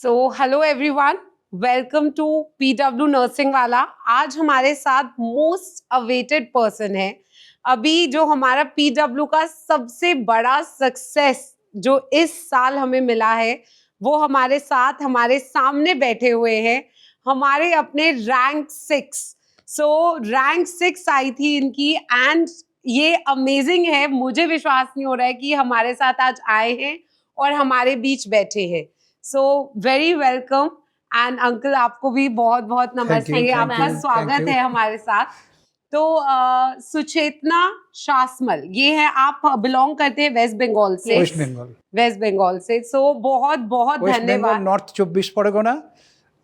So hello everyone, welcome to PW nursing वाला। आज हमारे साथ मोस्ट अवेटेड पर्सन है। अभी जो हमारा पीडब्ल्यू का सबसे बड़ा सक्सेस जो इस साल हमें मिला है, वो हमारे साथ हमारे सामने बैठे हुए हैं, हमारे अपने रैंक 6। रैंक 6 आई थी इनकी एंड ये अमेजिंग है। मुझे विश्वास नहीं हो रहा है कि हमारे साथ आज आए हैं और हमारे बीच बैठे हैं। So very welcome and uncle, आपको भी बहुत बहुत नमस्ते। आपका स्वागत है हमारे साथ। तो सुचेतना शासमल, ये है, आप बिलोंग करते हैं वेस्ट बंगाल से। वेस्ट बंगाल से। सो बहुत बहुत धन्यवाद। नॉर्थ 24 परगना,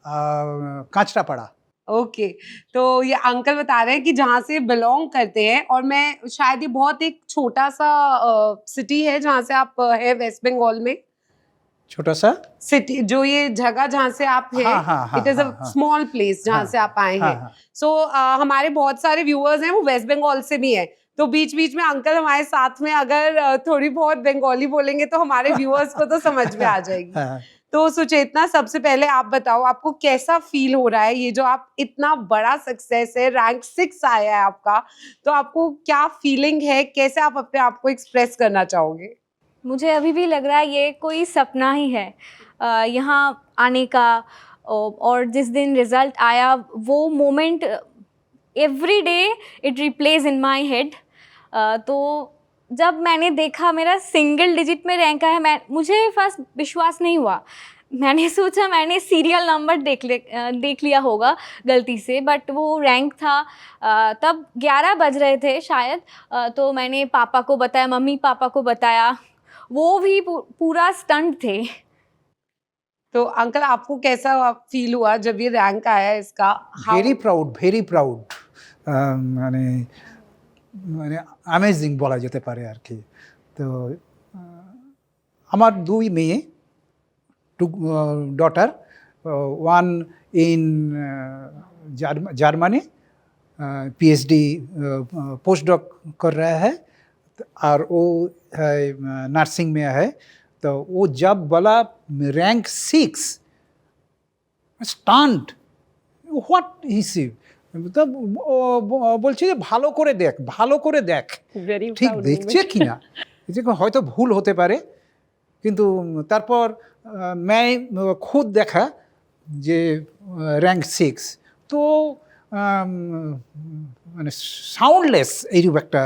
कांचरापाड़ा। ओके तो ये अंकल बता रहे हैं कि जहाँ से बिलोंग करते हैं, और मैं शायद ये बहुत एक छोटा सा सिटी है जहाँ से आप है वेस्ट बंगाल में। छोटा सा सिटी, जो ये जगह जहाँ से आप हैं, it is a small place जहाँ से आप आए हैं। सो हमारे बहुत सारे व्यूअर्स हैं वो वेस्ट बंगाल से भी हैं, तो बीच बीच में अंकल हमारे साथ में अगर थोड़ी बहुत बंगाली बोलेंगे तो हमारे व्यूअर्स को तो समझ में आ जाएगी। तो सुचेतना, सबसे पहले आप बताओ, आपको कैसा फील हो रहा है? ये जो आप इतना बड़ा सक्सेस है, रैंक 6 आया है आपका, तो आपको क्या फीलिंग है? कैसे आप अपने आप को एक्सप्रेस करना चाहोगे? मुझे अभी भी लग रहा है ये कोई सपना ही है यहाँ आने का। और जिस दिन रिज़ल्ट आया वो moment every day it replays in my head. तो जब मैंने देखा मेरा सिंगल डिजिट में रैंक आया, मुझे फर्स्ट विश्वास नहीं हुआ। मैंने सोचा मैंने सीरियल नंबर देख लिया होगा गलती से, बट वो रैंक था। तब 11 बज रहे थे शायद। तो मैंने पापा को बताया, मम्मी पापा को बताया, वो भी पूरा स्टंट थे। तो अंकल, आपको कैसा फील हुआ जब ये रैंक आया इसका? वेरी प्राउड মানে अमेजिंग বলা যেতে পারে আর কি। তো আমার দুই মেয়ে, two daughter, one in Germany PhD postdoc कर रहा है, और वो नर्सिंग में है। तो वो जब बोला रैंक 6, स्टंट, व्हाट ही তব বলছি যে ভালো করে দেখ ঠিক দেখছে কিনা, যে হয়তো ভুল হতে পারে, কিন্তু তারপর मैं खुद দেখা যে র‍্যাঙ্ক 6, তো মানে সাউন্ডলেस এইরূপ একটা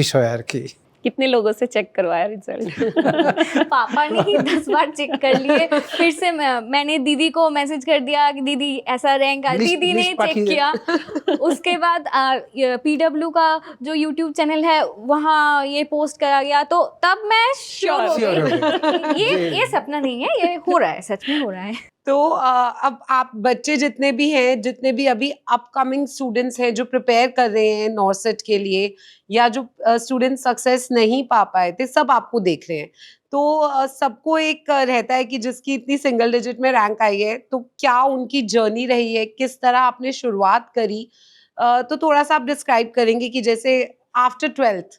বিষয় আর কি। कितने लोगों से चेक करवाया रिजल्ट? पापा ने ही 10 बार चेक कर लिए। फिर से मैंने दीदी को मैसेज कर दिया कि दीदी ऐसा रैंक आया, दीदी ने चेक किया। उसके बाद पीडब्ल्यू का जो यूट्यूब चैनल है वहाँ ये पोस्ट करा गया, तो तब मैं श्योर हो गई ये सपना नहीं है, ये हो रहा है, सच में हो रहा है। तो अब आप बच्चे जितने भी हैं, जितने भी अभी अपकमिंग स्टूडेंट्स हैं जो प्रिपेयर कर रहे हैं नॉर्सेट के लिए, या जो स्टूडेंट सक्सेस नहीं पा पाए थे, सब आपको देख रहे हैं। तो सबको एक रहता है कि जिसकी इतनी सिंगल डिजिट में रैंक आई है, तो क्या उनकी जर्नी रही है, किस तरह आपने शुरुआत करी, तो थोड़ा सा आप डिस्क्राइब करेंगे कि जैसे after 12th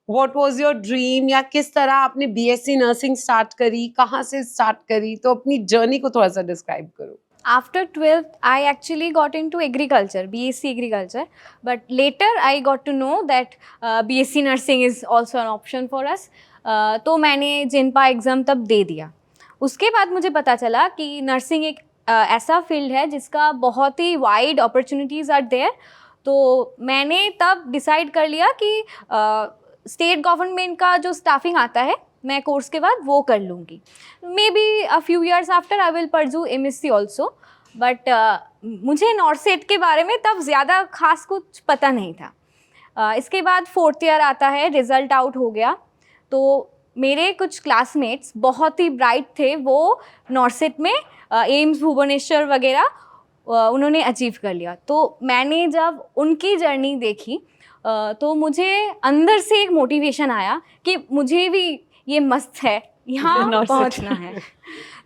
what was your dream, या किस तरह आपने बीएससी नर्सिंग स्टार्ट करी, कहाँ से स्टार्ट करी, तो अपनी जर्नी को थोड़ा सा डिस्क्राइब करो। After 12th, I actually got into agriculture, BSc agriculture, but later I got to know that BSc nursing is also an option for us. तो मैंने जिनपा एग्ज़ाम तब दे दिया। उसके बाद मुझे पता चला कि नर्सिंग एक ऐसा फील्ड है जिसका बहुत ही वाइड अपॉर्चुनिटीज़ आर देयर। तो मैंने तब डिसाइड कर लिया कि स्टेट गवर्नमेंट का जो स्टाफिंग आता है मैं कोर्स के बाद वो कर लूँगी। May be a few years after I will pursue MSc also, but मुझे नॉर्सेट के बारे में तब ज़्यादा खास कुछ पता नहीं था। इसके बाद 4th ईयर आता है, रिज़ल्ट आउट हो गया, तो मेरे कुछ क्लासमेट्स बहुत ही ब्राइट थे, वो नॉर्सेट में एम्स भुवनेश्वर वगैरह उन्होंने अचीव कर लिया। तो मैंने जब उनकी जर्नी देखी तो मुझे अंदर से एक मोटिवेशन आया कि मुझे भी ये मस्त है, यहाँ पहुँचना है।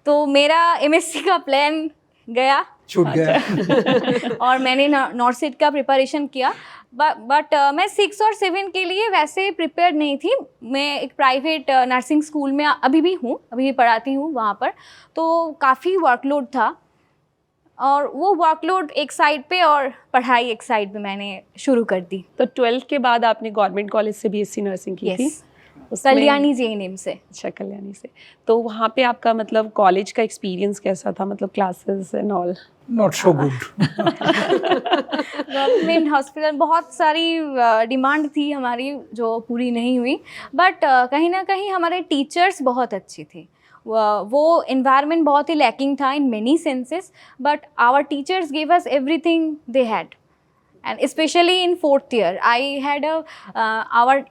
तो मेरा MSc का प्लान गया छूट गया। और मैंने नॉर्थ सेट का प्रिपरेशन किया, बट मैं 6 और 7 के लिए वैसे प्रिपेयर नहीं थी। मैं एक प्राइवेट नर्सिंग स्कूल में अभी भी पढ़ाती हूँ वहाँ पर, तो काफ़ी वर्कलोड था, और वो वर्कलोड एक साइड पे और पढ़ाई एक साइड पे मैंने शुरू कर दी। तो 12th के बाद आपने गवर्नमेंट कॉलेज से बीएससी नर्सिंग की थी? यस, उसमें- कल्याणी JNM से। अच्छा, कल्याणी से। तो वहाँ पे आपका मतलब कॉलेज का एक्सपीरियंस कैसा था, मतलब classes and all? Not so good. Government hospital बहुत सारी डिमांड थी हमारी जो पूरी नहीं हुई, बट कहीं ना कहीं हमारे टीचर्स बहुत अच्छे थे। वो इन्वायरमेंट बहुत ही लैकिंग था in many senses, but our teachers give us everything they had, and specially in 4th year I had our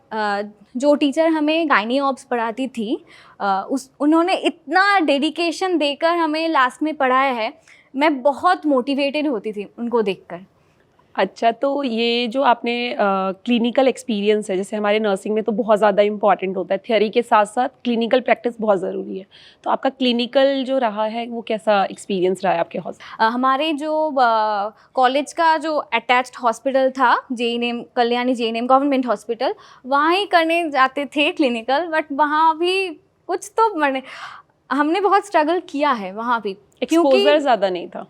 जो टीचर हमें गाइनी ऑब्स पढ़ाती थी, उन्होंने इतना डेडिकेशन देकर हमें लास्ट में पढ़ाया है। मैं बहुत मोटिवेटेड होती थी उनको देखकर। अच्छा, तो ये जो आपने क्लिनिकल एक्सपीरियंस है, जैसे हमारे नर्सिंग में तो बहुत ज़्यादा इंपॉर्टेंट होता है, थ्योरी के साथ साथ क्लिनिकल प्रैक्टिस बहुत ज़रूरी है, तो आपका क्लिनिकल जो रहा है वो कैसा एक्सपीरियंस रहा है आपके हॉस्पिटल? हमारे जो कॉलेज का जो अटैच्ड हॉस्पिटल था, JNM Kalyani JNM government hospital, वहाँ ही करने जाते थे क्लिनिकल, बट वहाँ भी कुछ तो हमने बहुत स्ट्रगल किया है वहाँ भी, एक्सपोजर ज़्यादा नहीं था।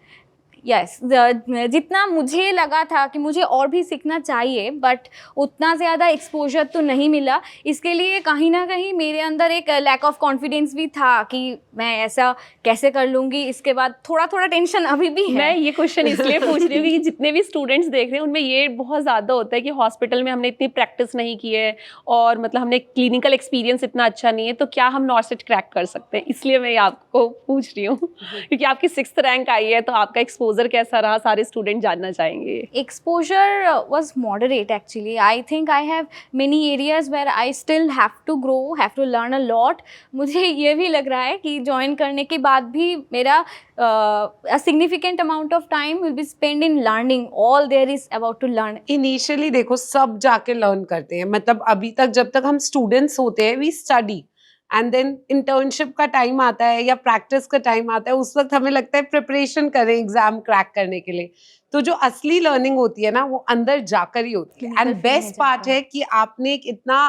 यस, जितना मुझे लगा था कि मुझे और भी सीखना चाहिए, बट उतना ज़्यादा एक्सपोजर तो नहीं मिला। इसके लिए कहीं ना कहीं मेरे अंदर एक लैक ऑफ कॉन्फिडेंस भी था कि मैं ऐसा कैसे कर लूँगी। इसके बाद थोड़ा थोड़ा टेंशन अभी भी है। मैं ये क्वेश्चन इसलिए पूछ रही हूँ कि जितने भी स्टूडेंट्स देख रहे हैं उनमें ये बहुत ज़्यादा होता है कि हॉस्पिटल में हमने इतनी प्रैक्टिस नहीं की है और मतलब हमने क्लिनिकल एक्सपीरियंस इतना अच्छा नहीं है, तो क्या हम नॉर्सेट क्रैक कर सकते हैं? इसलिए मैं आपको पूछ रही हूँ क्योंकि आपकी 6th रैंक आई है, तो आपका एक्सपोजर कैसा रहा, सारे स्टूडेंट जानना चाहेंगे। Exposure was moderate actually. I think I have many areas where I still have to grow, have to learn a lot. मुझे ये भी लग रहा है कि ज्वाइन करने के बाद भी मेरा a significant amount of time will be spent in learning all there is about to learn. Initially देखो सब जाके लर्न करते हैं, मतलब अभी तक जब तक हम स्टूडेंट्स होते हैं we study, and then internship का टाइम आता है या प्रैक्टिस का टाइम आता है, उस वक्त हमें लगता है प्रिपरेशन करें एग्जाम क्रैक करने के लिए। तो जो असली लर्निंग होती है ना वो अंदर जाकर ही होती है। एंड बेस्ट पार्ट है कि आपने एक इतना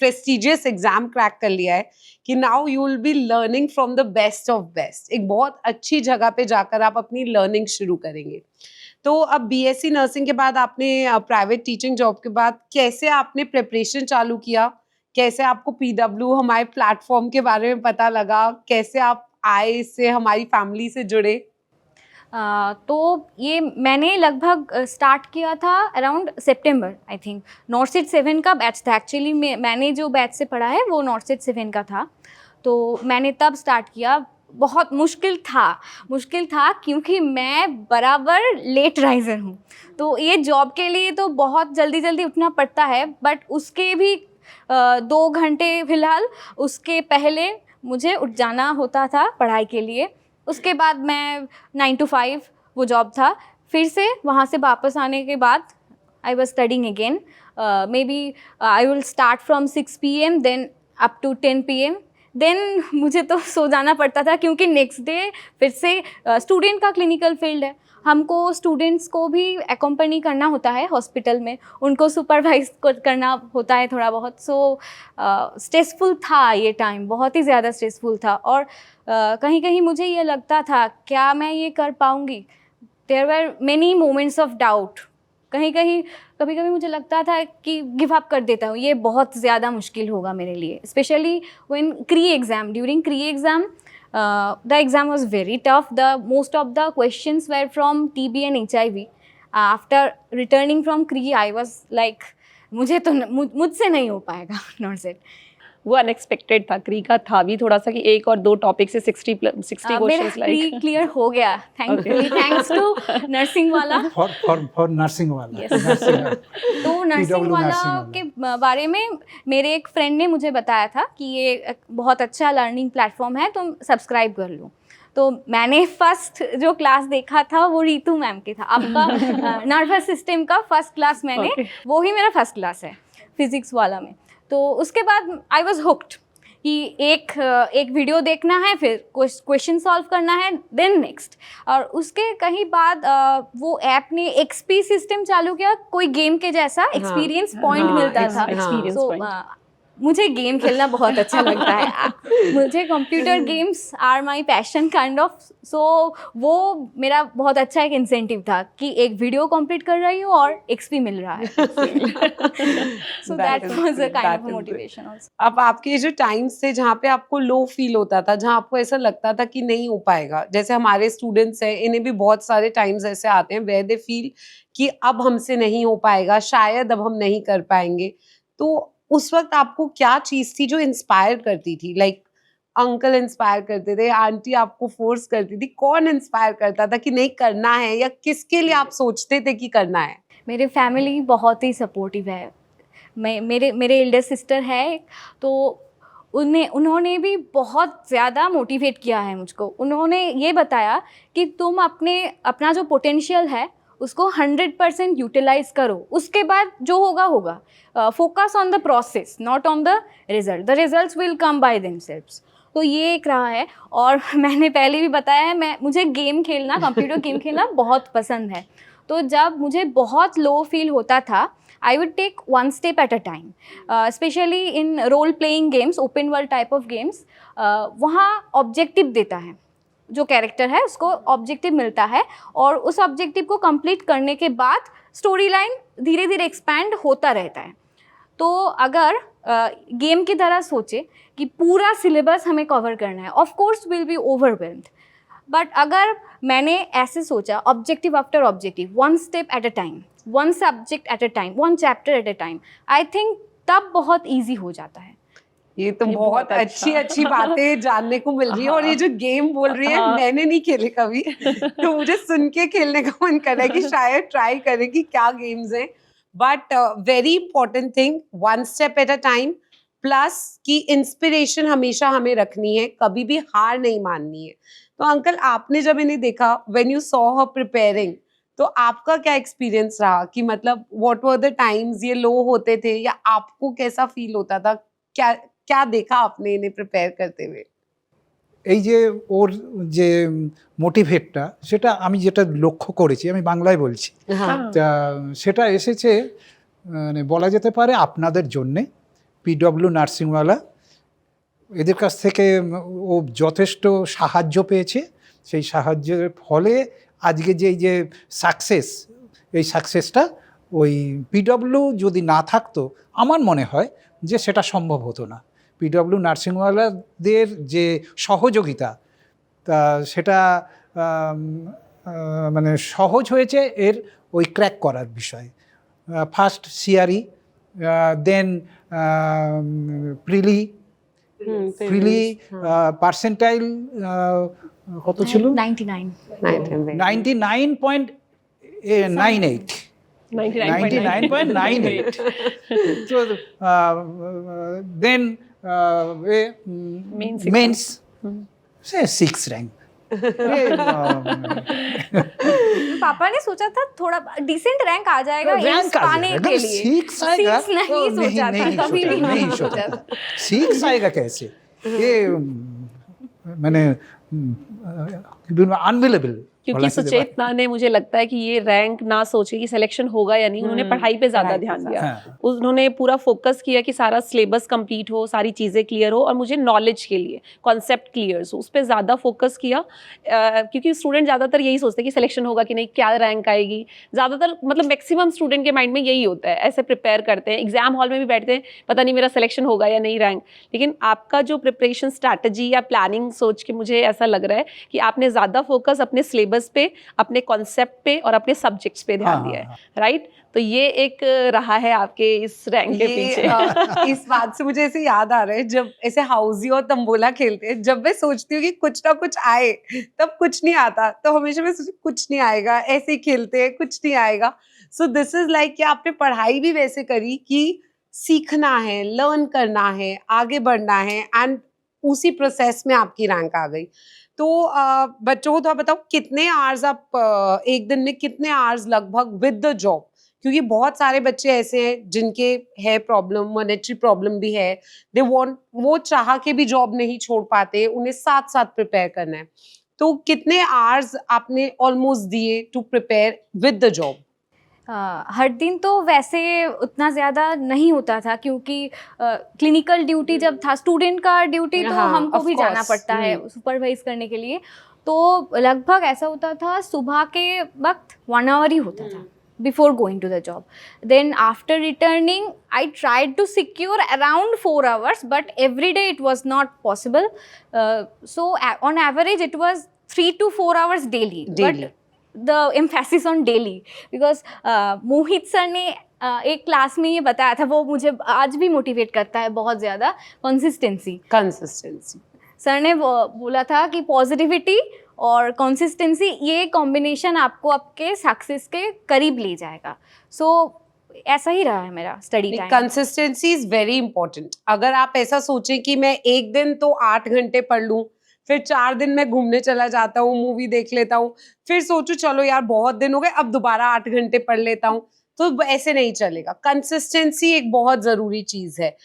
प्रेस्टिजियस एग्जाम क्रैक कर लिया है कि now you will be learning from the best of best. एक बहुत अच्छी जगह पे जाकर आप अपनी लर्निंग शुरू करेंगे। तो अब बीएससी नर्सिंग के बाद आपने प्राइवेट टीचिंग जॉब के बाद कैसे आपने प्रिपरेशन चालू किया, कैसे आपको पीडब्ल्यू हमारे प्लेटफॉर्म के बारे में पता लगा, कैसे आप आए, इससे हमारी फैमिली से जुड़े? तो ये मैंने लगभग स्टार्ट किया था अराउंड सितंबर, आई थिंक। नॉर्सेट 7 का बैच था एक्चुअली। मैंने जो बैच से पढ़ा है वो नॉर्सेट 7 का था, तो मैंने तब स्टार्ट किया। बहुत मुश्किल था क्योंकि मैं बराबर लेट राइजर हूँ, तो ये जॉब के लिए तो बहुत जल्दी जल्दी उठना पड़ता है, बट उसके भी 2 घंटे फिलहाल उसके पहले मुझे उठ जाना होता था पढ़ाई के लिए। उसके बाद मैं 9 to 5 वो जॉब था। फिर से वहाँ से वापस आने के बाद I was studying again. Maybe I will start from 6 PM then up to 10 PM। Then मुझे तो सो जाना पड़ता था क्योंकि नेक्स्ट डे फिर से स्टूडेंट का क्लिनिकल फील्ड है, हमको स्टूडेंट्स को भी एक्कम्पनी करना होता है हॉस्पिटल में, उनको सुपरवाइज करना होता है थोड़ा बहुत। सो स्ट्रेसफुल था ये टाइम, बहुत ही ज़्यादा स्ट्रेसफुल था। और कहीं कहीं मुझे ये लगता था क्या मैं ये कर पाऊँगी। There were many moments of doubt. कभी कभी मुझे लगता था कि गिव अप कर देता हूँ, ये बहुत ज़्यादा मुश्किल होगा मेरे लिए। स्पेशली व्हेन क्री एग्ज़ाम, ड्यूरिंग क्री exam the exam was very tough. Most of the questions were from TB and HIV. After returning from CRE, I was like, मुझसे नहीं हो पाएगा नॉर्सेट। वो अनएक्सपेक्टेड था, क्री का था भी थोड़ा सा कि 1 और 2 टॉपिक से 60 क्वेश्चंस लाइक क्लियर हो गया, थैंक्स टू नर्सिंग वाला। फॉर नर्सिंग वाला। तो नर्सिंग वाला के बारे में मेरे एक फ्रेंड ने मुझे बताया था कि ये एक बहुत अच्छा लर्निंग प्लेटफॉर्म है, तुम सब्सक्राइब कर लो। तो मैंने फर्स्ट जो क्लास देखा था वो रीतू मैम के था, आपका नर्वस सिस्टम का फर्स्ट क्लास मैंने वो ही मेरा फर्स्ट क्लास है फिजिक्स वाला में। तो उसके बाद आई वॉज हुक्ड कि एक वीडियो देखना है, फिर क्वेश्चन सॉल्व करना है, देन नेक्स्ट। और उसके कहीं बाद वो ऐप ने एक्सपी सिस्टम चालू किया, कोई गेम के जैसा एक्सपीरियंस पॉइंट मिलता था। experience So, point. मुझे गेम खेलना बहुत अच्छा लगता है। मुझे computer games are my passion kind of. So वो मेरा बहुत अच्छा एक इंसेंटिव था कि एक वीडियो कंप्लीट कर रही हूँ और एक्सपी मिल रहा है। So that was a kind of motivation also. अब आपके ये जो टाइम्स थे जहाँ पे आपको लो फील होता था, जहाँ आपको ऐसा लगता था कि नहीं हो पाएगा, जैसे हमारे स्टूडेंट्स हैं, इन्हें भी बहुत सारे टाइम्स ऐसे आते हैं वेयर दे फील कि अब हमसे नहीं हो पाएगा, शायद अब हम नहीं कर पाएंगे, तो उस वक्त आपको क्या चीज थी जो इंस्पायर करती थी? लाइक अंकल इंस्पायर करते थे, आंटी आपको फोर्स करती थी, कौन इंस्पायर करता था कि नहीं करना है, या किसके लिए आप सोचते थे कि करना है? मेरे फैमिली बहुत ही सपोर्टिव है। मेरे एल्डर सिस्टर है, तो उन्होंने भी बहुत ज़्यादा मोटिवेट किया है मुझको। उन्होंने ये बताया कि तुम अपना जो पोटेंशियल है उसको 100% यूटिलाइज करो, उसके बाद जो होगा होगा। Focus on the process, not on the result. The results will come by themselves. तो ये एक रहा है। और मैंने पहले भी बताया है, मुझे गेम खेलना, कंप्यूटर गेम खेलना बहुत पसंद है। तो जब मुझे बहुत लो फील होता था, I would take one step at a time, especially in role playing games, open world type of games. वहाँ ऑब्जेक्टिव देता है, जो कैरेक्टर है उसको ऑब्जेक्टिव मिलता है, और उस ऑब्जेक्टिव को कंप्लीट करने के बाद स्टोरी लाइन धीरे धीरे एक्सपैंड होता रहता है। तो अगर गेम की तरह सोचे कि पूरा सिलेबस हमें कवर करना है, of course will be overwhelmed. But अगर मैंने ऐसे सोचा, objective after objective, one step at a time, one subject at a time, one chapter at a time, I think तब बहुत ईजी हो जाता है। ये तो बहुत अच्छी अच्छी बातें जानने को मिल रही है। और ये जो गेम बोल रही है, मैंने नहीं खेले कभी, तो मुझे सुन के खेलने का मन कर रहा है कि शायद ट्राई करें कि क्या गेम्स हैं। But very important thing, one step at a time, plus की इंस्पिरेशन हमेशा हमें रखनी है, कभी भी हार नहीं माननी है। तो अंकल, आपने जब इन्हें देखा, when you saw her preparing, तो आपका क्या एक्सपीरियंस रहा कि मतलब व्हाट वर द टाइम्स, ये लो होते थे या आपको कैसा फील होता था? क्या क्या देखा आपने इन्हें प्रिपेयर करते हुए? এই যে ওর যে মোটিভেটটা, সেটা আমি যেটা লক্ষ্য করেছি, আমি বাংলায় বলছি, हाँ, তা সেটা এসেছে মানে বলা যেতে পারে আপনাদের জন্যে, পিডব্লিউ নার্সিংওয়ালা, এদের কাছ থেকে ও যথেষ্ট সাহায্য পেয়েছে। সেই সাহায্যের ফলে আজকে যে সাকসেস, এই সাকসেসটা ওই পিডব্লিউ যদি না থাকতো, আমার মনে হয় যে সেটা সম্ভব হতো না। পিডব্লিউ নার্সিংওয়ালাদের যে সহযোগিতা, তা সেটা মানে সহজ হয়েছে এর ওই ক্র্যাক করার বিষয়। ফার্স্ট সিআরই, দেন প্রিলি, পার্সেন্টাইল কত ছিল? 99। 99.98, 99.98. So then मेंस से 6 रैंक। पापा ने सोचा था थोड़ा डिसेंट रैंक आ जाएगा रैंक पाने के लिए। 6 आएगा, Six नहीं सोचा था, कभी भी नहीं सोचा था। 6 आएगा कैसे? ये मैंने अनबिलीवेबल। क्योंकि सुचेतना ने, मुझे लगता है कि ये रैंक ना सोचे कि सिलेक्शन होगा या नहीं, उन्होंने पढ़ाई पे ज्यादा ध्यान दिया। हाँ। उन्होंने पूरा फोकस किया कि सारा सिलेबस कंप्लीट हो, सारी चीजें क्लियर हो, और मुझे नॉलेज के लिए कॉन्सेप्ट क्लियर हो, उस पर ज्यादा फोकस किया। क्योंकि स्टूडेंट ज्यादातर यही सोचते हैं कि सिलेक्शन होगा कि नहीं, क्या रैंक आएगी। ज्यादातर मतलब मैक्सिमम स्टूडेंट के माइंड में यही होता है, ऐसे प्रिपेयर करते हैं, एग्जाम हॉल में भी बैठते हैं, पता नहीं मेरा सिलेक्शन होगा या नहीं रैंक। लेकिन आपका जो प्रिपरेशन स्ट्रैटेजी या प्लानिंग सोच के मुझे ऐसा लग रहा है कि आपने ज्यादा फोकस अपने सिलेबस पे, अपने कॉन्सेप्ट पे और अपने सब्जेक्ट्स पे ध्यान दिया है, राइट? तो ये एक रहा है आपके इस रैंक के पीछे। इस बात से मुझे ऐसे याद आ रहा है, जब ऐसे हाउजी और तंबोला खेलते हैं, जब मैं सोचती हूँ कि कुछ ना कुछ आए, तब कुछ नहीं आता, तो हमेशा मैं सोचती कुछ नहीं आएगा, ऐसे ही खेलते हैं, कुछ नहीं आएगा। सो दिस इज लाइक कि आपने पढ़ाई भी वैसे करी कि सीखना है, लर्न करना है, आगे बढ़ना है, एंड उसी प्रोसेस में आपकी रैंक आ गई। तो बच्चों को थोड़ा बताओ, कितने आवर्स आप एक दिन में, कितने आवर्स लगभग विद द जॉब, क्योंकि बहुत सारे बच्चे ऐसे हैं जिनके है प्रॉब्लम, मॉनेटरी प्रॉब्लम भी है, दे वांट, वो चाह के भी जॉब नहीं छोड़ पाते, उन्हें साथ साथ प्रिपेयर करना है। तो कितने आवर्स आपने ऑलमोस्ट दिए to prepare with the job? हर दिन तो वैसे उतना ज़्यादा नहीं होता था, क्योंकि क्लिनिकल ड्यूटी जब था, स्टूडेंट का ड्यूटी तो हाँ, हमको of भी जाना course, पड़ता है सुपरवाइज करने के लिए। तो लगभग ऐसा होता था, सुबह के वक्त 1 आवर ही होता था before going to the job. Then after returning, I tried to secure around 4 hours, but every day it was not possible. So on average, it was 3 to 4 hours daily. Daily. But the emphasis on daily, because Mohit sir ने एक class में ये बताया था, वो मुझे आज भी मोटिवेट करता है बहुत ज़्यादा, कंसिस्टेंसी। सर ने बोला था कि पॉजिटिविटी और कंसिस्टेंसी, ये कॉम्बिनेशन आपको आपके सक्सेस के करीब ले जाएगा। सो ऐसा ही रहा है मेरा study time. Consistency is very important. अगर आप ऐसा सोचें कि मैं एक दिन तो 8 घंटे पढ़ लूं, फिर 4 दिन मैं घूमने चला जाता हूँ, मूवी देख लेता हूँ, फिर सोचूं चलो यार बहुत दिन हो गए, अब दोबारा 8 घंटे पढ़ लेता हूँ, तो ऐसे नहीं चलेगा। कंसिस्टेंसी एक बहुत जरूरी चीज है।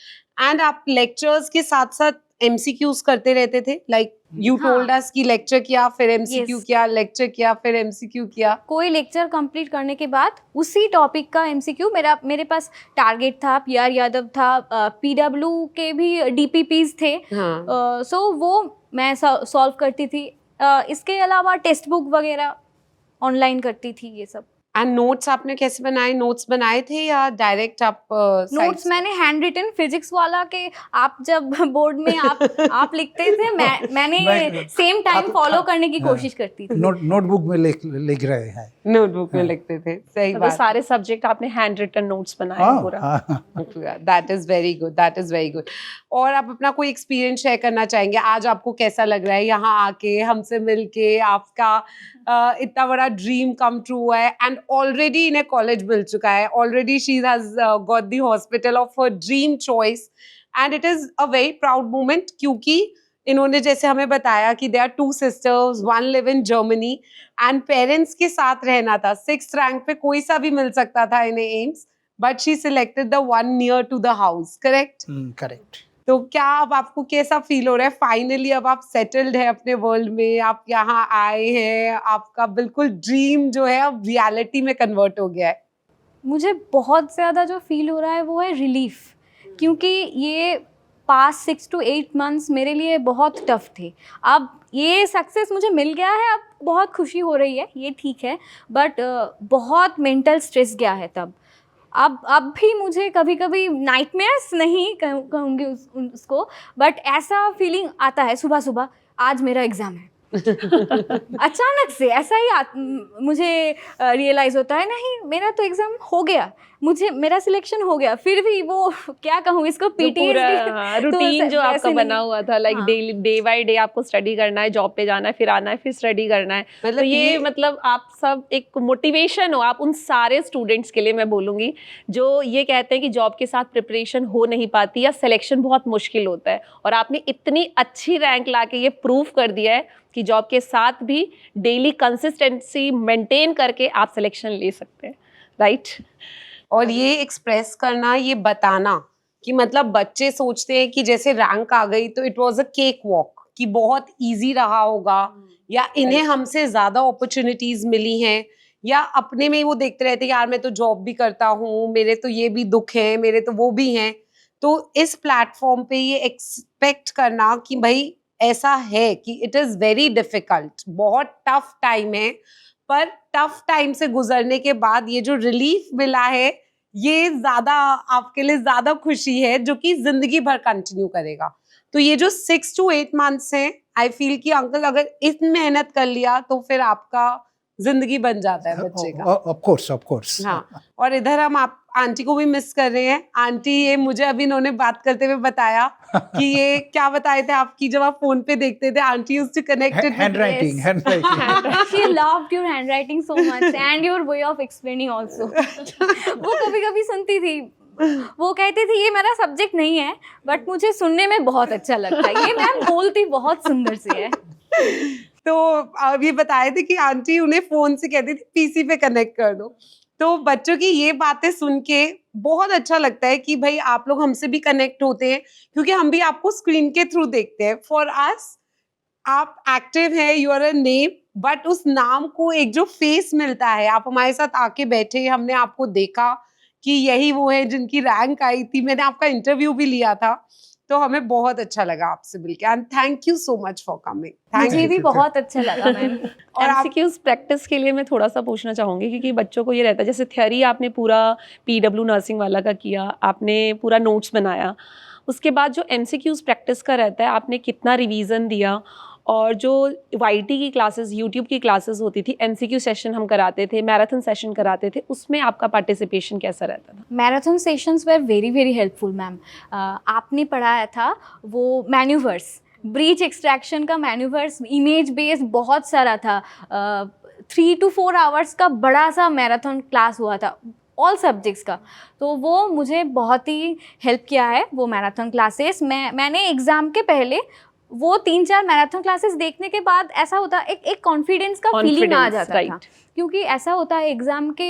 एंड आप लेक्चर्स के साथ साथ MCQs करते रहते थे, लाइक यू टोल्ड अस कि लेक्चर किया फिर MCQ Yes. किया, लेक्चर किया फिर MCQ किया। कोई लेक्चर कंप्लीट करने के बाद उसी टॉपिक का MCQ, मेरे पास टारगेट था, PR यादव था, PW के भी DPPs थे, हाँ। सो वो मैं सॉल्व करती थी। इसके अलावा टेक्स्ट बुक वगैरह ऑनलाइन करती थी, ये सब। एंड नोट्स आपने कैसे बनाए? नोट्स बनाए थे या डायरेक्ट आप नोट्स मैंने हैंड रिटन, फिजिक्स वाला के आप जब बोर्ड में आप लिखते थे, मैंने सेम टाइम फॉलो करने की कोशिश करती थी। नोटबुक में लिख रहे हैं, नोटबुक में लिखते थे, सही मतलब बात। सारे सब्जेक्ट आपने हैंड रिटन नोट्स बनाए पूरा। That is very good, that is very good. और आप अपना कोई एक्सपीरियंस शेयर करना चाहेंगे? आज आपको कैसा लग रहा है यहाँ आके, हमसे मिलके? आपका इतना बड़ा ड्रीम कम ट्रू है, एंड ऑलरेडी इन्हें कॉलेज मिल चुका है, already she has got the hospital of her dream choice, and it is a very proud moment, क्योंकि इन्होंने जैसे हमें बताया कि they are 2 sisters, 1 live in Germany, and parents के साथ रहना था। 6th रैंक पे कोई सा भी मिल सकता था इन्हें AIIMS, but she selected the one near to the house, correct? Correct. तो क्या अब आपको कैसा फील हो रहा है? फाइनली अब आप सेटल्ड है अपने वर्ल्ड में, आप यहाँ आए हैं, आपका बिल्कुल ड्रीम जो है अब रियलिटी में कन्वर्ट हो गया है। मुझे बहुत ज़्यादा जो फील हो रहा है वो है रिलीफ, क्योंकि ये पास्ट 6 to 8 months मेरे लिए बहुत टफ थे। अब ये सक्सेस मुझे मिल गया है, अब बहुत खुशी हो रही है, ये ठीक है, बट बहुत मेंटल स्ट्रेस गया है तब। अब भी मुझे कभी कभी नाइटमेयर्स नहीं कहूँगी उसको, बट ऐसा फीलिंग आता है सुबह सुबह, आज मेरा एग्ज़ाम है। अचानक से ऐसा ही मुझे रियलाइज़ होता है, नहीं मेरा तो एग्ज़ाम हो गया, मेरा सिलेक्शन हो गया, फिर भी वो क्या कहूँ इसको, PTSD रूटीन जो आपका बना नहीं। हुआ था, like daily day by day आपको स्टडी करना है, जॉब पे जाना है, फिर आना है, फिर स्टडी करना है। मतलब तो ये मतलब आप सब एक मोटिवेशन हो, आप उन सारे स्टूडेंट्स के लिए मैं बोलूँगी जो ये कहते हैं कि जॉब के साथ प्रिपरेशन हो नहीं पाती या सिलेक्शन बहुत मुश्किल होता है, और आपने इतनी अच्छी रैंक ला के ये प्रूव कर दिया है कि जॉब के साथ भी डेली कंसिस्टेंसी मेंटेन करके आप सिलेक्शन ले सकते हैं, राइट? और ये एक्सप्रेस करना, ये बताना कि मतलब बच्चे सोचते हैं कि जैसे रैंक आ गई तो it was a cake walk, कि बहुत इजी रहा होगा, या इन्हें हमसे ज्यादा अपॉर्चुनिटीज मिली हैं, या अपने में ही वो देखते रहते हैं यार मैं तो जॉब भी करता हूँ, मेरे तो ये भी दुख है, मेरे तो वो भी हैं। तो इस प्लेटफॉर्म पे ये एक्सपेक्ट करना कि भाई ऐसा है कि इट इज वेरी डिफिकल्ट, बहुत टफ टाइम है, पर टफ टाइम से गुजरने के बाद ये जो रिलीफ मिला है, ये ज्यादा आपके लिए ज्यादा खुशी है, जो कि जिंदगी भर कंटिन्यू करेगा। तो ये जो 6 to 8 months हैं, आई फील कि अंकल अगर इतनी मेहनत कर लिया तो फिर आपका जिंदगी बन जाता है बच्चे का। Of course. हाँ, और इधर हम आप आंटी को भी मिस कर रहे हैं। आंटी, ये मुझे अभी इन्होंने बात करते हुए बताया कि ये क्या बताए थे आपकी, जब आप फोन पे देखते थे aunty used to connected handwriting She loved your handwriting so much and your way of explaining also. वो कभी-कभी सुनती थी, वो कहती थी ये मेरा सब्जेक्ट नहीं है, बट मुझे सुनने में बहुत अच्छा लगता है, ये मैम बोलती बहुत सुंदर से है। तो अब ये बताए थे कि आंटी उन्हें फोन से कहती थी पीसी पे कनेक्ट कर दो। तो बच्चों की ये बातें सुन के बहुत अच्छा लगता है कि भाई आप लोग हमसे भी कनेक्ट होते हैं, क्योंकि हम भी आपको स्क्रीन के थ्रू देखते हैं. फॉर अस आप एक्टिव है, you are a name, but उस नाम को एक जो फेस मिलता है, आप हमारे साथ आके बैठे, हमने आपको देखा कि यही वो है जिनकी रैंक आई थी, मैंने आपका इंटरव्यू भी लिया था, तो हमें बहुत अच्छा लगा आपसे मिलके. And thank you so much for coming. मुझे भी बहुत अच्छा लगा मैम. और आप एमसीक्यूज प्रैक्टिस के लिए मैं थोड़ा सा पूछना चाहूँगी, क्योंकि बच्चों को ये रहता है, जैसे थ्योरी आपने पूरा पीडब्ल्यू नर्सिंग वाला का किया, आपने पूरा नोट्स बनाया, उसके बाद जो एमसीक्यूज प्रैक्टिस का रहता है, आपने कितना रिवीजन दिया, और जो वाईटी की क्लासेस, यूट्यूब की क्लासेस होती थी, एमसीक्यू सेशन हम कराते थे, मैराथन सेशन कराते थे, उसमें आपका पार्टिसिपेशन कैसा रहता था? Marathon sessions were very very helpful ma'am. आपने पढ़ाया था वो मैन्यूवर्स, ब्रीच एक्सट्रैक्शन का मैन्यूवर्स, इमेज बेस्ड बहुत सारा था. 3 to 4 आवर्स का बड़ा सा मैराथन क्लास हुआ था ऑल सब्जेक्ट्स का. तो वो मुझे बहुत ही हेल्प किया है वो मैराथन क्लासेस. मैंने एग्ज़ाम के पहले वो 3-4 मैराथन क्लासेस देखने के बाद ऐसा होता एक कॉन्फिडेंस का फीलिंग आ जाता था. क्योंकि ऐसा होता है एग्ज़ाम के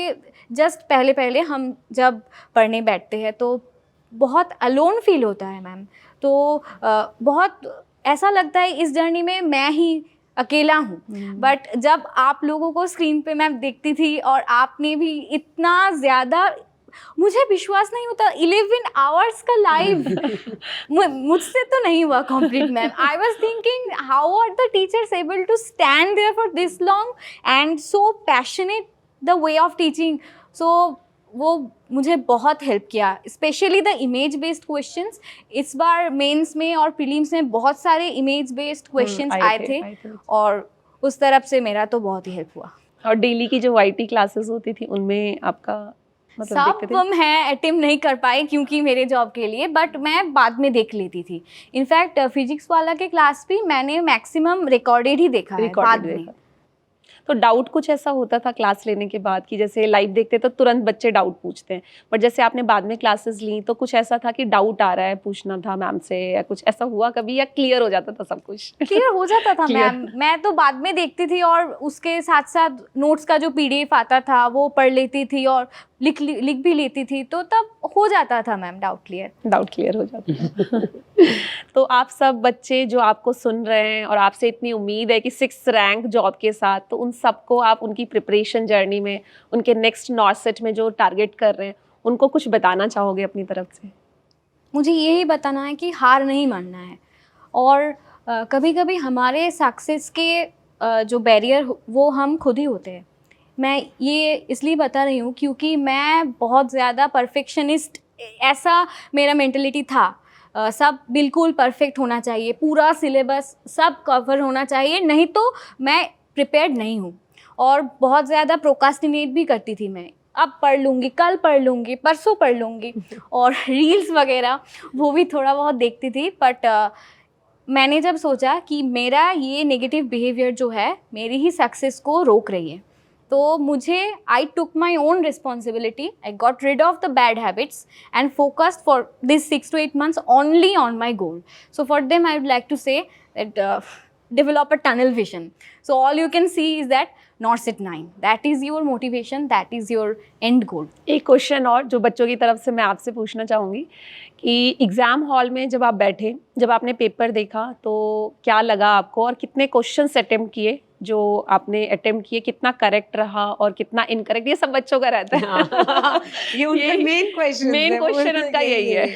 जस्ट पहले पहले हम जब पढ़ने बैठते हैं तो बहुत अलोन फील होता है मैम. तो बहुत ऐसा लगता है इस जर्नी में मैं ही अकेला हूँ. बट जब आप लोगों को स्क्रीन पे मैं देखती थी और आपने भी इतना ज़्यादा, मुझे विश्वास नहीं होता 11 आवर्स का लाइव मुझसे तो नहीं हुआ complete ma'am. I was thinking how are the teachers able to stand there for this long and so passionate the way of teaching. So वो मुझे बहुत हेल्प किया, specially the image based questions. इस बार मेंस में और prelims में बहुत सारे इमेज बेस्ड क्वेश्चंस आए थे और उस तरफ से मेरा तो बहुत ही हेल्प हुआ. और डेली की जो वाईटी क्लासेस होती थी उनमें आपका मतलब देखते थे? सब मैं अटेम्प्ट नहीं कर पाई क्योंकि मेरे जॉब के लिए, बट मैं बाद में देख लेती थी. इनफैक्ट फिजिक्स वाला के क्लास भी मैंने मैक्सिमम रिकॉर्डेड ही देखा है बाद में. तो डाउट कुछ ऐसा होता था क्लास लेने के बाद कि जैसे लाइव देखते तो तुरंत बच्चे डाउट पूछते हैं, बट जैसे आपने बाद में क्लासेस ली तो कुछ ऐसा था कि डाउट आ रहा है, पूछना था मैम से, या कुछ ऐसा हुआ कभी, या क्लियर हो जाता था सब कुछ? क्लियर हो जाता था मैम. मैं तो बाद में देखती थी और उसके साथ साथ नोट्स का जो पीडीएफ आता था वो पढ़ लेती थी और लिख भी लेती थी, तो तब हो जाता था मैम डाउट क्लियर हो जाता था. तो आप सब बच्चे जो आपको सुन रहे हैं और आपसे इतनी उम्मीद है कि 6th रैंक जॉब के साथ, तो उन सबको आप उनकी प्रिपरेशन जर्नी में, उनके नेक्स्ट नॉर्सेट में जो टारगेट कर रहे हैं, उनको कुछ बताना चाहोगे अपनी तरफ से? मुझे यही बताना है कि हार नहीं मानना है. और कभी कभी हमारे सक्सेस के जो बैरियर वो हम खुद ही होते हैं. मैं ये इसलिए बता रही हूँ क्योंकि मैं बहुत ज़्यादा परफेक्शनिस्ट, ऐसा मेरा मेंटलिटी था. सब बिल्कुल परफेक्ट होना चाहिए, पूरा सिलेबस सब कवर होना चाहिए, नहीं तो मैं प्रिपेयर्ड नहीं हूँ. और बहुत ज़्यादा प्रोकास्टिनेट भी करती थी मैं. अब पढ़ लूँगी, कल पढ़ लूँगी, परसों पढ़ लूँगी. और रील्स वगैरह वो भी थोड़ा बहुत देखती थी. बट मैंने जब सोचा कि मेरा ये नेगेटिव बिहेवियर जो है मेरी ही सक्सेस को रोक रही है, तो मुझे I took my own responsibility. I got rid of the bad habits and focused for this 6 to 8 months only on my goal. So for them I would like to say that develop a tunnel vision. So all you can see is that NORCET 9. That is your motivation, that is your end goal. एक question और जो बच्चों की तरफ से मैं आपसे पूछना चाहूँगी कि एग्ज़ाम हॉल में जब आप बैठे, जब आपने पेपर देखा, तो क्या लगा आपको, और कितने क्वेश्चंस अटेम्प्ट किए जो आपने अटेम्प्ट किए, कितना करेक्ट रहा और कितना इनकरेक्ट, ये सब बच्चों का रहता है. ये उनका मेन क्वेश्चन उनका यही है.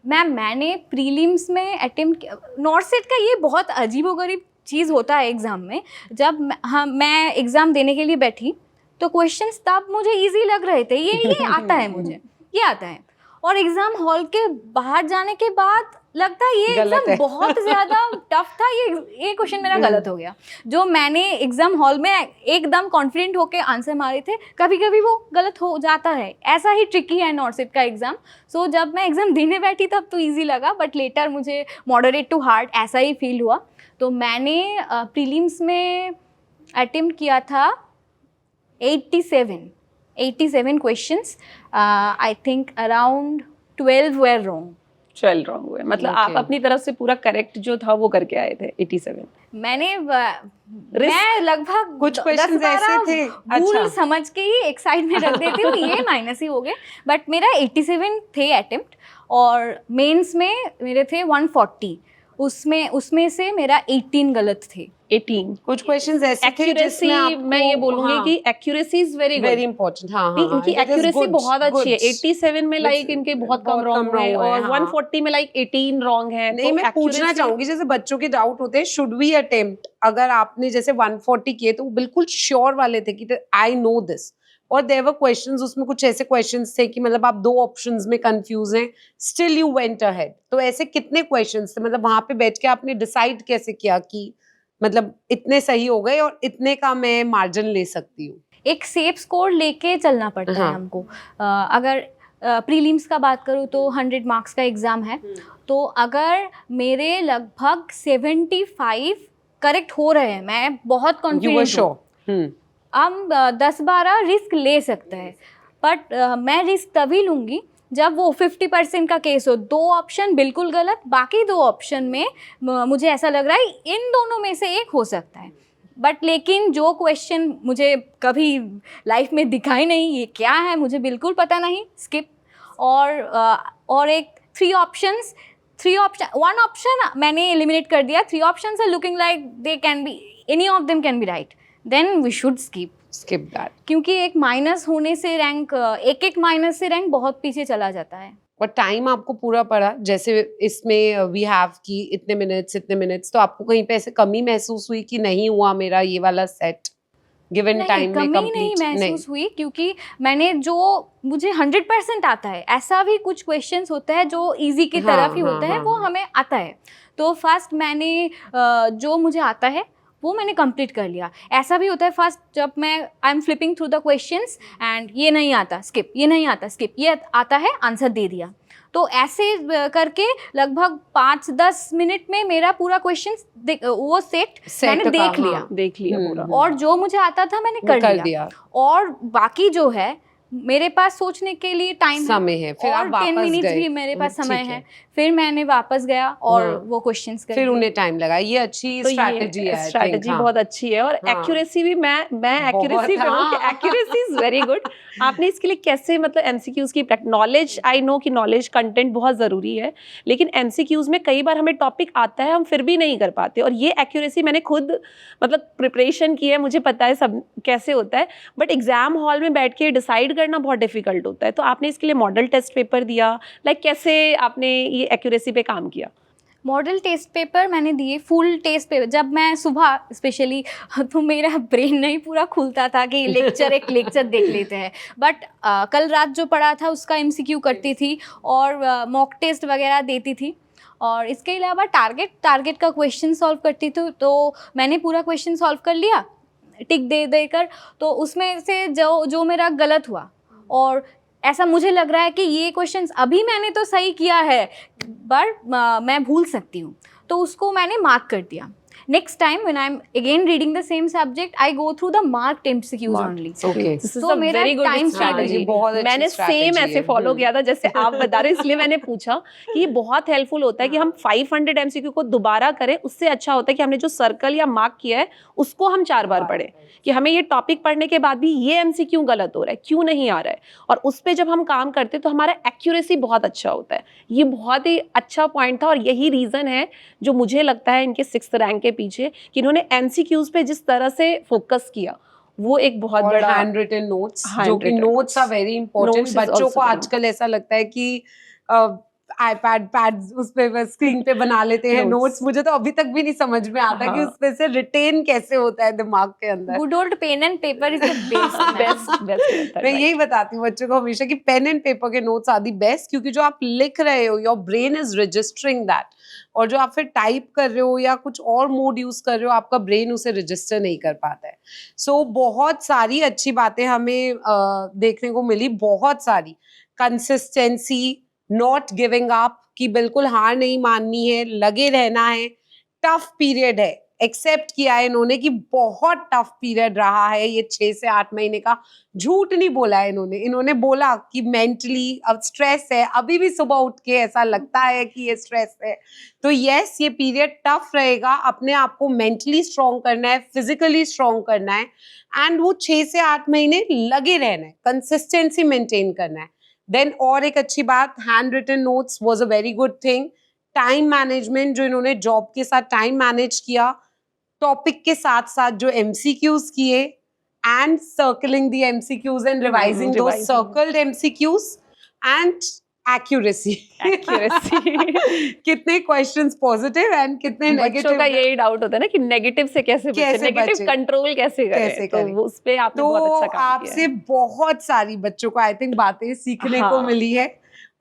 मैम मैंने प्रीलिम्स में अटेम्प्ट, नॉर्सेट का ये बहुत अजीबोगरीब चीज़ होता है एग्ज़ाम में. जब मैं एग्ज़ाम देने के लिए बैठी तो क्वेश्चंस तब मुझे इजी लग रहे थे, ये आता है मुझे, ये आता है. और एग्ज़ाम हॉल के बाहर जाने के बाद लगता है ये एग्ज़ाम बहुत ज़्यादा टफ था, ये क्वेश्चन मेरा गलत हो गया. जो मैंने एग्ज़ाम हॉल में एकदम कॉन्फिडेंट होकर आंसर मारे थे, कभी कभी वो गलत हो जाता है. ऐसा ही ट्रिकी है नॉर्सेट का एग्ज़ाम. सो जब मैं एग्ज़ाम देने बैठी तब तो ईजी लगा, बट लेटर मुझे मॉडरेट टू हार्ड ऐसा ही फील हुआ. तो मैंने प्रीलिम्स में अटेम्प्ट किया था 87 questions. I think around 12 were wrong. 12 wrong हुए, मतलब आप Okay. अपनी तरफ से पूरा करेक्ट जो था वो करके आए थे 87। मैं लगभग कुछ questions ऐसे थे, भूल अच्छा। समझ के ही एक साइड में रख देती हूँ, ये माइनस ही हो गए। बट मेरा 87 थे अटेम्प्ट, और मेंस में मेरे थे 140, उसमें से मेरा 18 गलत थे। 18 कुछ क्वेश्चंस ऐसे थे एक्यूरेसी, जिसमें आपको मैं ये बोलूंगी कि accuracy is very good, very important. हाँ हाँ, इनकी it is एक्यूरेसी good, बहुत अच्छी है। good. 87 में लाइक इनके बहुत कम रॉन्ग हुए, और हाँ। 140 में लाइक 18 रॉन्ग है। नहीं, तो मैं पूछना accuracy- चाहूंगी, जैसे बच्चों के डाउट होते हैं, शुड वी अटेम्प्ट, अगर आपने जैसे 140 किए तो वो बिल्कुल श्योर वाले थे कि आई नो दिस, और देयर वर क्वेश्चंस, उसमें कुछ ऐसे क्वेश्चंस थे कि मतलब आप 2 ऑप्शंस में कंफ्यूज हैं, स्टिल यू वेंट अहेड। तो ऐसे कितने क्वेश्चंस थे, मतलब वहां पे बैठ के आपने डिसाइड कैसे किया कि मतलब इतने सही हो गए और इतने का मैं मार्जिन ले सकती हूँ? एक सेफ स्कोर लेके चलना पड़ता हाँ। है हमको। अगर प्रीलिम्स का बात करूँ तो 100 मार्क्स का एग्ज़ाम है, तो अगर मेरे लगभग 75 करेक्ट हो रहे हैं, मैं बहुत यू वर कॉन्फिडेंट हूँ। श्योर? हम 10-12 रिस्क ले सकते हैं, बट मैं रिस्क तभी लूँगी जब वो 50% का केस हो, 2 ऑप्शन बिल्कुल गलत, बाकी 2 ऑप्शन में मुझे ऐसा लग रहा है इन दोनों में से एक हो सकता है। बट लेकिन जो क्वेश्चन मुझे कभी लाइफ में दिखाई नहीं, ये क्या है मुझे बिल्कुल पता नहीं, स्किप। और एक 1 ऑप्शन मैंने एलिमिनेट कर दिया। 3 options are looking like they can be, any of them can be right, then we should skip that. क्योंकि एक माइनस होने से रैंक, एक माइनस से रैंक बहुत पीछे चला जाता है। और टाइम आपको पूरा पड़ा, जैसे इसमें वी हैव की इतने मिनट्स, तो आपको कहीं पे ऐसे कमी महसूस हुई कि नहीं हुआ मेरा ये वाला सेट गिवन नहीं, टाइम में कमी कंप्लीट? नहीं महसूस हुई, क्योंकि मैंने जो मुझे 100% आता है, ऐसा भी कुछ क्वेश्चंस होते हैं जो इजी की हाँ, तरफ ही हाँ, होते हैं, हाँ, वो हाँ। हमें आता है। तो फर्स्ट मैंने जो मुझे आता है वो मैंने कंप्लीट कर लिया। ऐसा भी होता है फर्स्ट जब मैं I am flipping through the questions and ये नहीं आता स्किप, ये नहीं आता स्किप, ये आता है आंसर दे दिया। तो ऐसे करके लगभग 5-10 मिनट में मेरा पूरा क्वेश्चन वो सेट मैंने देख लिया, देख लिया पूरा। और जो मुझे आता था मैंने कर दिया। और बाकी जो है मेरे पास सोचने के लिए टाइम समय है, फिर आप और वापस 10 मिनट्स गए। भी मेरे पास समय ठीक है। फिर मैंने वापस गया और हाँ। वो क्वेश्चंस कर फिर दिए। उन्हें टाइम लगा। ये अच्छी तो स्ट्रैटेजी है, I think, स्ट्रैटेजी हाँ। बहुत अच्छी है। और हाँ। एक्यूरेसी भी मैं एक्यूरेसी बहुत, कहूँ कि हाँ। Accuracy is very good. आपने इसके लिए कैसे मतलब एमसीक्यूज की नॉलेज, आई नो कि नॉलेज कंटेंट बहुत ज़रूरी है, लेकिन एमसीक्यूज में कई बार हमें टॉपिक आता है हम फिर भी नहीं कर पाते, और ये एक्यूरेसी मैंने खुद मतलब प्रिपरेशन की है, मुझे पता है सब कैसे होता है, बट एग्जाम हॉल में बैठ के डिसाइड करना बहुत डिफिकल्ट होता है। तो आपने इसके लिए मॉडल टेस्ट पेपर दिया, लाइक कैसे आपने ये एक्यूरेसी पे काम किया? मॉडल टेस्ट पेपर मैंने दिए, फुल टेस्ट पेपर। जब मैं सुबह स्पेशली, तो मेरा ब्रेन नहीं पूरा खुलता था कि एक लेक्चर देख लेते हैं, बट कल रात जो पढ़ा था उसका एमसीक्यू करती थी और मॉक टेस्ट वगैरह देती थी। और इसके अलावा टारगेट का क्वेश्चन सॉल्व करती थी। तो मैंने पूरा क्वेश्चन सॉल्व कर लिया टिक दे देकर। तो उसमें से जो मेरा गलत हुआ, और ऐसा मुझे लग रहा है कि ये क्वेश्चंस अभी मैंने तो सही किया है बट मैं भूल सकती हूँ, तो उसको मैंने मार्क कर दिया। Next time when I am again reading the same subject, I go through the marked MCQs only. Okay. तो मेरा टाइम strategy, बहुत अच्छी मैंने strategy सेम ऐसे है। फॉलो किया था जैसे आप बता रहे, इसलिए मैंने पूछा कि ये बहुत हेल्पफुल होता है कि हम 500 एमसीक्यू को दोबारा करें। उससे अच्छा होता है कि हमने जो सर्कल या मार्क किया है उसको हम 4 बार पढ़ें, कि हमें ये टॉपिक पढ़ने के बाद भी ये एमसीक्यू गलत हो रहा है, क्यों नहीं आ रहा है, और उस पर जब हम काम करते हैं तो हमारा एक्यूरेसी बहुत अच्छा होता है। ये बहुत ही अच्छा पॉइंट था, और यही रीज़न है जो मुझे लगता है इनके 6th रैंक के पीछे, कि इन्होंने एमसीक्यूज पे जिस तरह से फोकस किया वो एक बहुत और बड़ा हैंड रिटन नोट्स, जो कि handwritten notes are very important. Notes is बच्चों also को very आजकल ऐसा लगता है कि पैड्स उस पे स्क्रीन पे बना लेते हैं Notes. नोट्स। मुझे तो अभी तक भी नहीं समझ में आता कि हाँ। उस पे से रिटेन कैसे होता है दिमाग के अंदर। Good old pen and paper is the best. Best मैं यही बताती हूँ बच्चों को हमेशा कि पेन एंड पेपर के नोट्स आर दी बेस्ट, क्योंकि जो आप लिख रहे हो your brain is registering that, और जो आप फिर टाइप कर रहे हो या कुछ और मोड यूज कर रहे हो आपका ब्रेन उसे रजिस्टर नहीं कर पाता है। सो बहुत सारी अच्छी बातें हमें देखने को मिली, बहुत सारी। कंसिस्टेंसी, नॉट गिविंग अप, कि बिल्कुल हार नहीं माननी है, लगे रहना है। टफ पीरियड है, एक्सेप्ट किया है इन्होंने कि बहुत टफ पीरियड रहा है ये 6 से 8 महीने का। झूठ नहीं बोला है इन्होंने बोला कि मेंटली अब स्ट्रेस है, अभी भी सुबह उठ के ऐसा लगता है कि ये स्ट्रेस है। तो यस, ये पीरियड टफ रहेगा, अपने आप को मेंटली स्ट्रॉन्ग करना है, फिजिकली स्ट्रॉन्ग करना है, एंड वो 6 से 8 महीने लगे रहना है, कंसिस्टेंसी मेंटेन करना है। देन और एक अच्छी बात, handwritten notes was a very good thing. Time management, जो इन्होंने जॉब के साथ टाइम मैनेज किया, टॉपिक के साथ साथ जो MCQs किए, and circling the MCQs and revising दो revising. Circled MCQs and accuracy. कितने क्वेश्चंस पॉजिटिव एंड कितने बच्चों नेगेटिव। का यही डाउट होता है ना कि नेगेटिव से कैसे बचे, कैसे नेगेटिव बचे? कंट्रोल कैसे कैसे करें, करें? तो उस पे आपने तो बहुत अच्छा काम आपसे किया है। बहुत सारी बच्चों को आई थिंक बातें सीखने को हाँ। मिली है।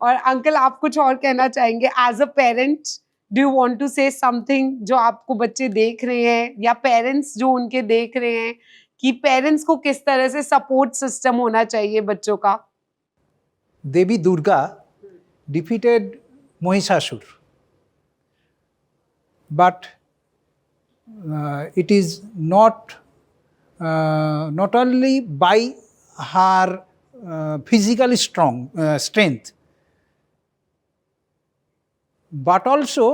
और अंकल, आप कुछ और कहना चाहेंगे as a parent? Do you want to say something जो आपको बच्चे देख रहे हैं, या पेरेंट्स जो उनके देख रहे हैं, कि पेरेंट्स को किस तरह से सपोर्ट सिस्टम होना चाहिए बच्चों का? देवी Durga defeated Mahishasur, but it is not only by her physical strength, but also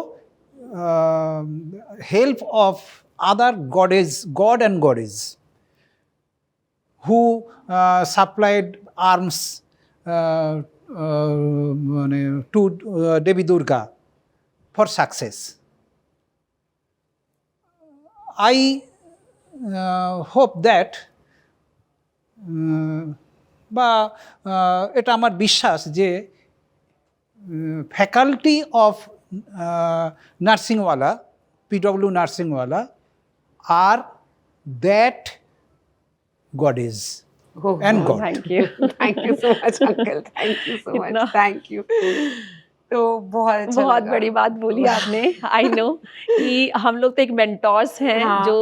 help of other god and goddess who supplied arms to Devi Durga for success. I hope that বা এটা আমার বিশ্বাস যে faculty of নার্সিংওয়ালা, PW নার্সিংওয়ালা আর that goddess and God. Thank you. Thank you so much uncle, thank you so much, इतना- thank you. तो बहुत अच्छा बहुत लगा। बड़ी बात बोली आपने। आई नो कि हम लोग तो एक मेंटोर्स हैं हाँ। जो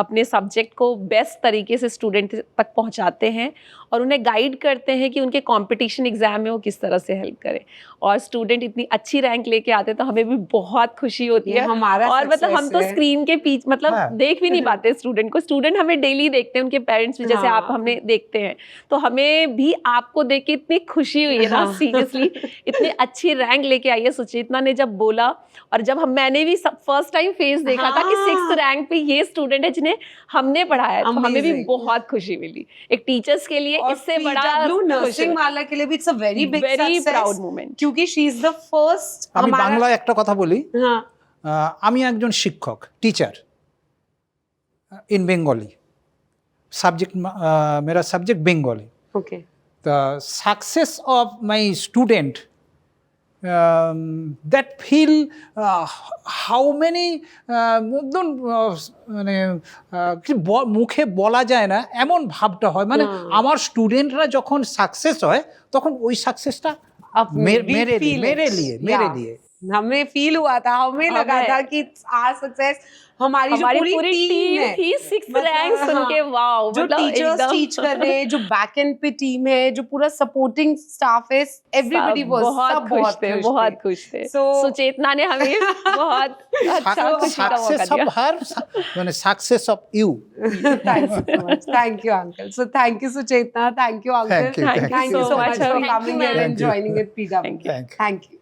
अपने सब्जेक्ट को बेस्ट तरीके से स्टूडेंट तक पहुंचाते हैं और उन्हें गाइड करते हैं कि उनके कंपटीशन एग्जाम में वो किस तरह से हेल्प करें, और स्टूडेंट इतनी अच्छी रैंक लेके आते हैं तो हमें भी बहुत खुशी होती ये है। हमारा और मतलब हम तो success है। स्क्रीन के पीछे मतलब हाँ। देख भी नहीं पाते स्टूडेंट को, स्टूडेंट हमें डेली देखते हैं, उनके पेरेंट्स भी जैसे हाँ। आप हमने देखते हैं, तो हमें भी आपको देख के इतनी खुशी हुई है ना, हाँ। सीरियसली इतनी अच्छी रैंक लेके आई है। सुचेतना ने जब बोला, और जब मैंने भी फर्स्ट टाइम फेस देखा था कि हाँ। 6th रैंक पे ये स्टूडेंट है जिन्हें हमने पढ़ाया है, तो हमें भी Amazing। बहुत खुशी मिली। एक टीचर्स के लिए और इससे बड़ा PW नर्सिंग वाला के लिए भी it's a very big very success, proud moment. क्योंकि शी इज द फर्स्ट। আমি বাংলায় একটা কথা বলি। हाँ, আমি একজন শিক্ষক, টিচার इन बेंगली, सब्जेक्ट मेरा subject Bengali. Okay. The success of my student, that feel how many মানে মুখে বলা যায় না এমন ভাবটা হয়, মানে আমার স্টুডেন্টরা যখন সাকসেস হয় তখন ওই সাকসেসটা मेरे लिए हमें फील हुआ था, हमें लगा था कि आज सक्सेस हमारी जो हमारी पूरी टीम है, थी 6th मतलब, रैंक सुन के हाँ, वाओ, जो मतलब टीचर्स एकदम टीच कर रहे हैं, जो बैक एंड पे टीम है, जो पूरा सपोर्टिंग स्टाफ है, एवरीबडी सब वाज बहुत खुश थे, बहुत खुश थे। So- सुचेतना ने हमें बहुत अच्छा खुशी का मौका সাকসেস অফ दिया। হার মানে success of you. Thank you uncle, so thank you Suchetna, thank you uncle, Thank you thank you so much for Thank you, coming here ma'am. and joining at PW. Thank you. Thank you. Thank you.